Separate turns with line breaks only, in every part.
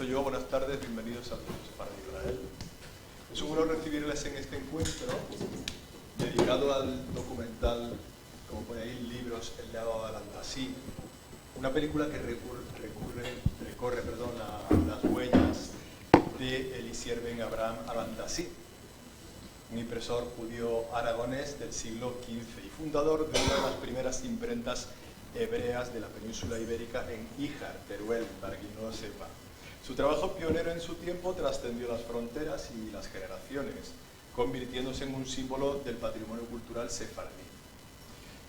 Yo, buenas tardes, bienvenidos al Centro para Israel. Es un honor recibirles en este encuentro dedicado al documental, como pone ahí, Libros, el legado de Al-Antasi, una película que recorre las huellas de Eliezer Ben Abraham Al-Antasi, un impresor judío aragonés del siglo XV y fundador de una de las primeras imprentas hebreas de la península ibérica en Híjar, Teruel, para quien no lo sepa. Su trabajo pionero en su tiempo trascendió las fronteras y las generaciones, convirtiéndose en un símbolo del patrimonio cultural sefardí.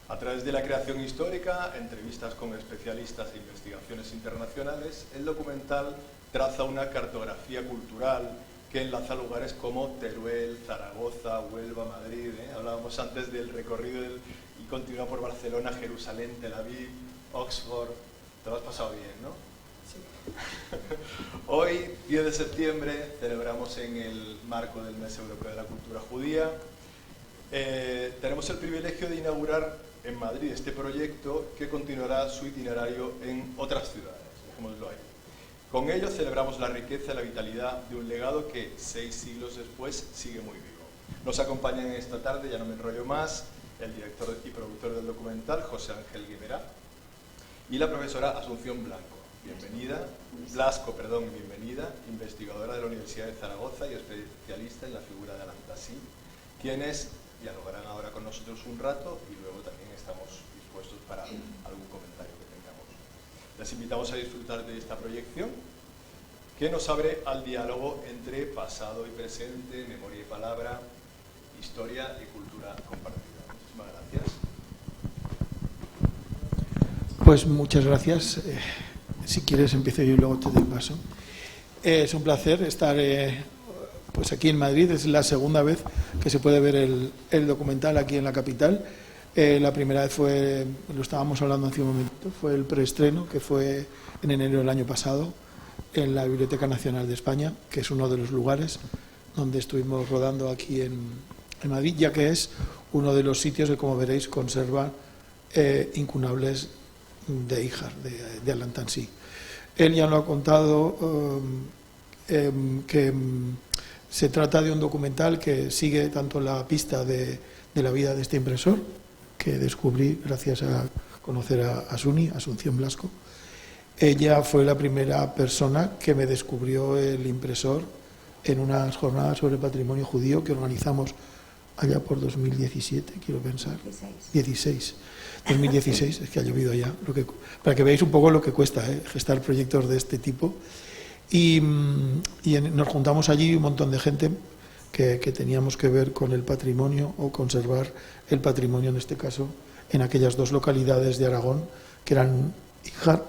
A través de la creación histórica, entrevistas con especialistas e investigaciones internacionales, el documental traza una cartografía cultural que enlaza lugares como Teruel, Zaragoza, Huelva, Madrid. Hablábamos antes del recorrido y continúa por Barcelona, Jerusalén, Tel Aviv, Oxford. Te lo has pasado bien, ¿no? Hoy, 10 de septiembre, celebramos en el marco del Mes Europeo de la Cultura Judía. Tenemos el privilegio de inaugurar en Madrid este proyecto que continuará su itinerario en otras ciudades, dejémoslo ahí. Con ello celebramos la riqueza y la vitalidad de un legado que 6 siglos después sigue muy vivo. Nos acompañan esta tarde, ya no me enrollo más, el director y productor del documental, José Ángel Guimerá, y la profesora Asunción Blasco, bienvenida, investigadora de la Universidad de Zaragoza y especialista en la figura de Al-Antasi, quienes dialogarán ahora con nosotros un rato y luego también estamos dispuestos para algún comentario que tengamos. Les invitamos a disfrutar de esta proyección que nos abre al diálogo entre pasado y presente, memoria y palabra, historia y cultura compartida. Muchísimas gracias.
Pues muchas gracias. Si quieres empiezo yo y luego te doy paso. Es un placer estar pues aquí en Madrid. Es la segunda vez que se puede ver el documental aquí en la capital. La primera vez fue, lo estábamos hablando hace un momento, fue el preestreno, que fue en enero del año pasado en la Biblioteca Nacional de España, que es uno de los lugares donde estuvimos rodando aquí en Madrid, ya que es uno de los sitios que, como veréis, conserva incunables de Híjar, de Al-Antasi. Él ya lo ha contado, que se trata de un documental que sigue tanto la pista de la vida de este impresor, que descubrí gracias a conocer a Asunción Blasco. Ella fue la primera persona que me descubrió el impresor en unas jornadas sobre patrimonio judío que organizamos allá por 2017, quiero pensar. 2016, es que ha llovido ya, para que veáis un poco lo que cuesta gestar proyectos de este tipo. Y nos juntamos allí un montón de gente que teníamos que ver con el patrimonio o conservar el patrimonio, en este caso, en aquellas dos localidades de Aragón, que eran Híjar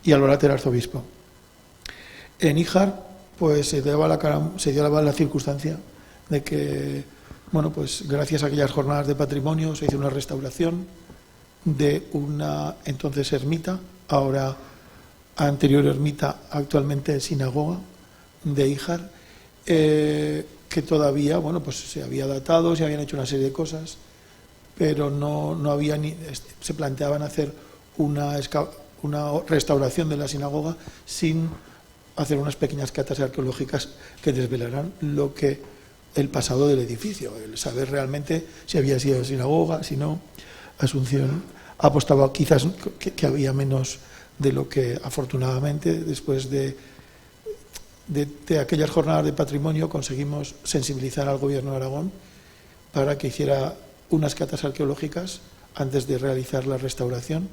y Albalat del Arzobispo. En Híjar, pues se dio la circunstancia de que, bueno, pues gracias a aquellas jornadas de patrimonio se hizo una restauración de una entonces ermita, ahora anterior ermita, actualmente sinagoga de Híjar, que todavía, bueno, pues se había datado, se habían hecho una serie de cosas, pero no había se planteaban hacer una restauración de la sinagoga sin hacer unas pequeñas catas arqueológicas que desvelarán el pasado del edificio, el saber realmente si había sido sinagoga, si no. Asunción apostaba quizás que había menos de lo que, afortunadamente, después de aquellas jornadas de patrimonio conseguimos sensibilizar al Gobierno de Aragón para que hiciera unas catas arqueológicas antes de realizar la restauración,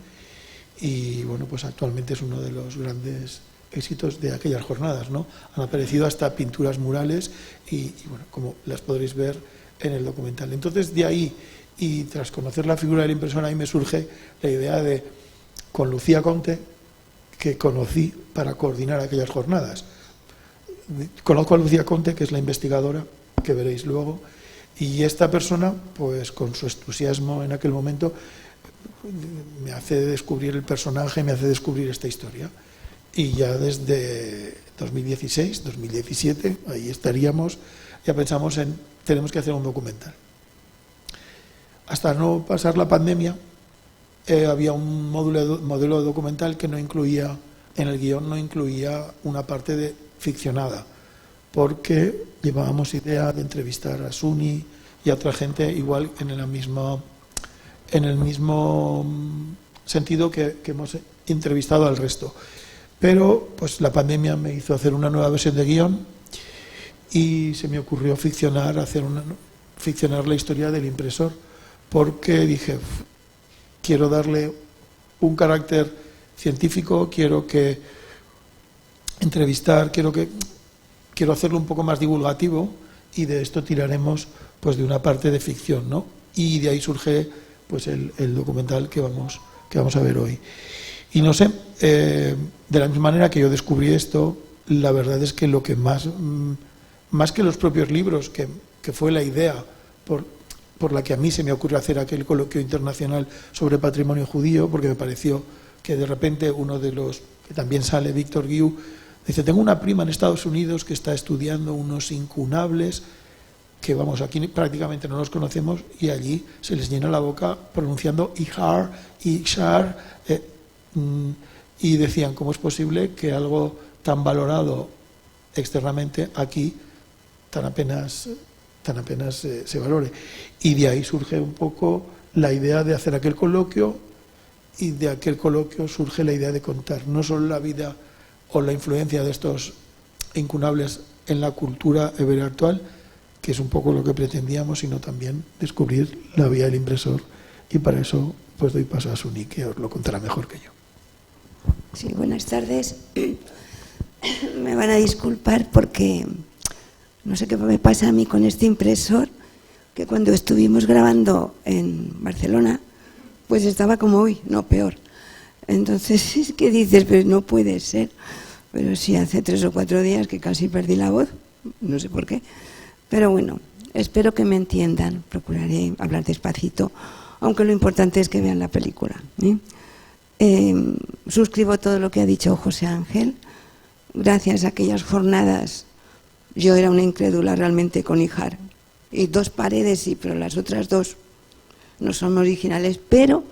y bueno, pues actualmente es uno de los grandes éxitos de aquellas jornadas, ¿no? Han aparecido hasta pinturas murales y bueno, como las podréis ver en el documental. Entonces, de ahí, y tras conocer la figura del impresor, ahí me surge la idea de, con Lucía Conte, que conocí para coordinar aquellas jornadas. Conozco a Lucía Conte, que es la investigadora, que veréis luego, y esta persona, pues con su entusiasmo en aquel momento, me hace descubrir el personaje, me hace descubrir esta historia. Y ya desde 2016, 2017, ahí estaríamos, ya pensamos tenemos que hacer un documental. Hasta no pasar la pandemia, había un modelo documental que no incluía en el guión no incluía una parte ficcionada, porque llevábamos idea de entrevistar a Suni y a otra gente igual en el mismo sentido que hemos entrevistado al resto. Pero pues la pandemia me hizo hacer una nueva versión de guión y se me ocurrió ficcionar la historia del impresor, porque dije, quiero darle un carácter científico, quiero hacerlo un poco más divulgativo, y de esto tiraremos pues de una parte de ficción, ¿no? Y de ahí surge pues el documental que vamos a ver hoy. Y no sé, de la misma manera que yo descubrí esto, la verdad es que lo que más que los propios libros, que fue la idea por la que a mí se me ocurrió hacer aquel coloquio internacional sobre patrimonio judío, porque me pareció que de repente uno de los que también sale, Víctor Guiu, dice, tengo una prima en Estados Unidos que está estudiando unos incunables que, vamos, aquí prácticamente no los conocemos, y allí se les llena la boca pronunciando Ihar, Ishar, y decían, ¿cómo es posible que algo tan valorado externamente aquí tan apenas se valore? Y de ahí surge un poco la idea de hacer aquel coloquio, y de aquel coloquio surge la idea de contar no solo la vida o la influencia de estos incunables en la cultura hebrea actual, que es un poco lo que pretendíamos, sino también descubrir la vida del impresor, y para eso pues doy paso a Suni, que os lo contará mejor que yo.
Sí, buenas tardes. Me van a disculpar porque no sé qué me pasa a mí con este impresor, que cuando estuvimos grabando en Barcelona, pues estaba como hoy, no peor. Entonces es que dices, pero no puede ser. Pero sí, hace 3 o 4 días que casi perdí la voz, no sé por qué. Pero bueno, espero que me entiendan, procuraré hablar despacito, aunque lo importante es que vean la película, ¿eh? Suscribo todo lo que ha dicho José Ángel. Gracias a aquellas jornadas yo era una incrédula realmente con Ihar, y 2 paredes sí, pero las otras 2 no son originales, pero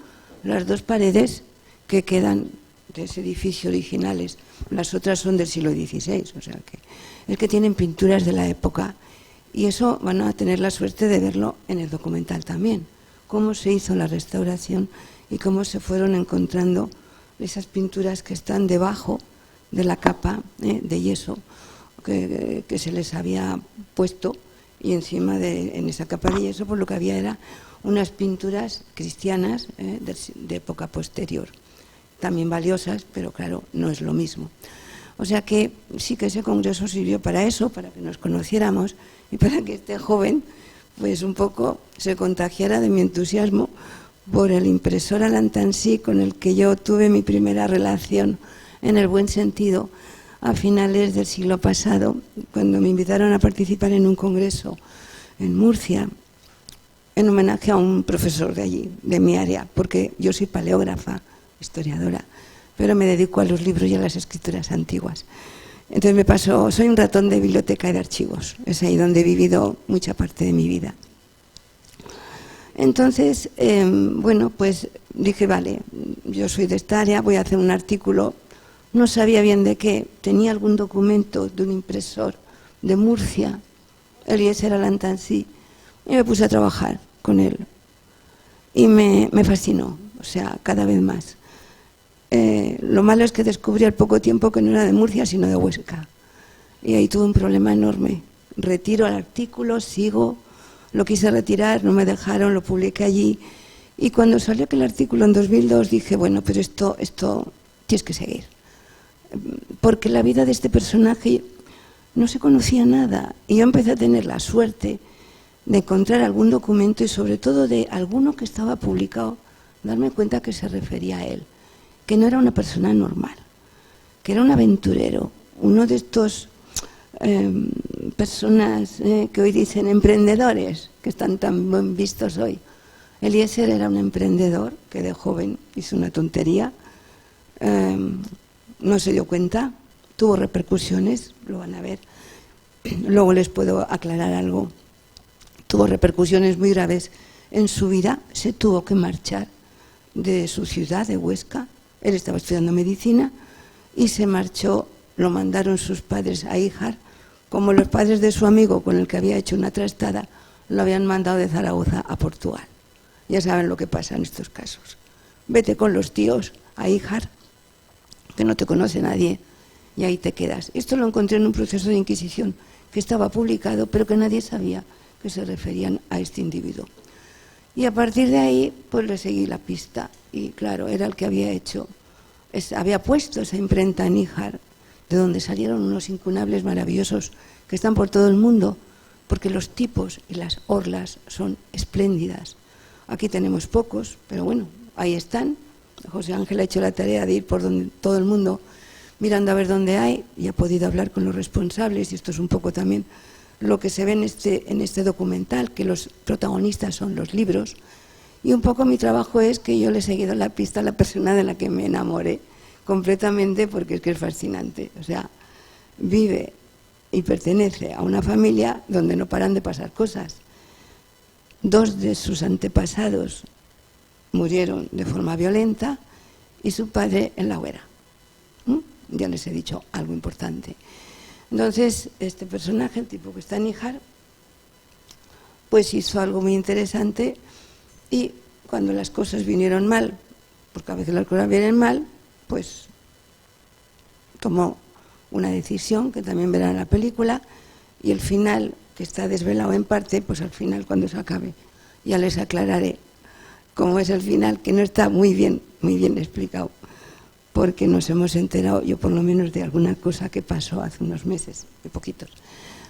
las 2 paredes que quedan de ese edificio originales, las otras son del siglo XVI, o sea que es que tienen pinturas de la época, y eso van a tener la suerte de verlo en el documental también, cómo se hizo la restauración y cómo se fueron encontrando esas pinturas que están debajo de la capa de yeso que se les había puesto, y encima en esa capa de yeso pues lo que había era unas pinturas cristianas de época posterior, también valiosas, pero claro, no es lo mismo. O sea que sí que ese congreso sirvió para eso, para que nos conociéramos y para que este joven pues un poco se contagiara de mi entusiasmo por el impresor Alantansí, con el que yo tuve mi primera relación en el buen sentido a finales del siglo pasado, cuando me invitaron a participar en un congreso en Murcia, en homenaje a un profesor de allí, de mi área, porque yo soy paleógrafa, historiadora, pero me dedico a los libros y a las escrituras antiguas. Entonces soy un ratón de biblioteca y de archivos, es ahí donde he vivido mucha parte de mi vida. Entonces, bueno, pues dije, vale, yo soy de esta área, voy a hacer un artículo. No sabía bien de qué, tenía algún documento de un impresor de Murcia, Eliezer Alantansí, y me puse a trabajar con él. Y me fascinó, o sea, cada vez más. Lo malo es que descubrí al poco tiempo que no era de Murcia, sino de Huesca. Y ahí tuve un problema enorme. Retiro el artículo, sigo. Lo quise retirar, no me dejaron, lo publiqué allí, y cuando salió aquel artículo en 2002 dije, bueno, pero esto tienes que seguir, porque la vida de este personaje no se conocía nada, y yo empecé a tener la suerte de encontrar algún documento, y sobre todo de alguno que estaba publicado, darme cuenta que se refería a él, que no era una persona normal, que era un aventurero, uno de estos personas que hoy dicen emprendedores, que están tan bien vistos hoy. Eliezer era un emprendedor que de joven hizo una tontería, no se dio cuenta, tuvo repercusiones, lo van a ver, luego les puedo aclarar algo, tuvo repercusiones muy graves en su vida, se tuvo que marchar de su ciudad, de Huesca, él estaba estudiando medicina, y se marchó, lo mandaron sus padres a Híjar, como los padres de su amigo con el que había hecho una trastada, lo habían mandado de Zaragoza a Portugal. Ya saben lo que pasa en estos casos. Vete con los tíos a Híjar, que no te conoce nadie, y ahí te quedas. Esto lo encontré en un proceso de Inquisición que estaba publicado, pero que nadie sabía que se referían a este individuo. Y a partir de ahí, pues le seguí la pista. Y claro, era el que había puesto esa imprenta en Híjar, de donde salieron unos incunables maravillosos que están por todo el mundo, porque los tipos y las orlas son espléndidas. Aquí tenemos pocos, pero bueno, ahí están. José Ángel ha hecho la tarea de ir por todo el mundo mirando a ver dónde hay, y ha podido hablar con los responsables, y esto es un poco también lo que se ve en este documental, que los protagonistas son los libros, y un poco mi trabajo es que yo le he seguido la pista a la persona de la que me enamoré completamente, porque es que es fascinante. O sea, vive y pertenece a una familia donde no paran de pasar cosas. 2 de sus antepasados murieron de forma violenta y su padre en la hoguera. Ya les he dicho algo importante. Entonces, este personaje, el tipo que está en Híjar, pues hizo algo muy interesante, y cuando las cosas vinieron mal, porque a veces las cosas vienen mal, pues tomó una decisión que también verán en la película, y el final, que está desvelado en parte, pues al final, cuando se acabe, ya les aclararé cómo es el final, que no está muy bien explicado, porque nos hemos enterado, yo por lo menos, de alguna cosa que pasó hace unos meses, de poquitos.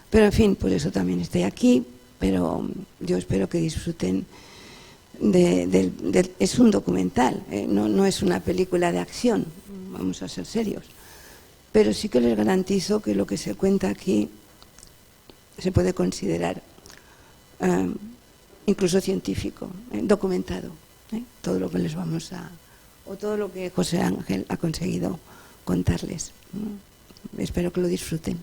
Pero en fin, por eso también estoy aquí, pero yo espero que disfruten es un documental, no es una película de acción, vamos a ser serios, pero sí que les garantizo que lo que se cuenta aquí se puede considerar incluso científico, documentado, todo lo que les vamos a... o todo lo que José Ángel ha conseguido contarles. Espero que lo disfruten.